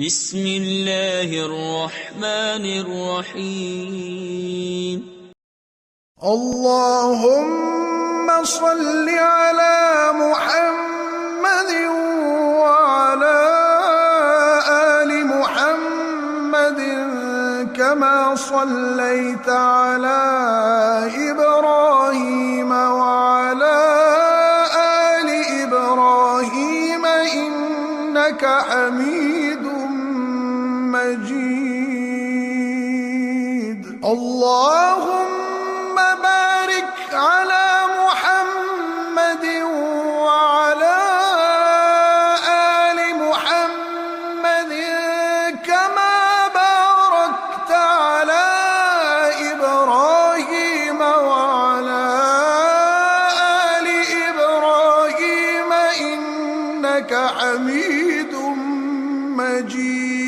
بسم الله الرحمن الرحيم. اللهم صل على محمد وعلى آل محمد كما صليت على إبراهيم وعلى آل إبراهيم إنك حميد مجيد. اللهم بارك على محمد وعلى آل محمد كما باركت على إبراهيم وعلى آل إبراهيم إنك حميد مجيد.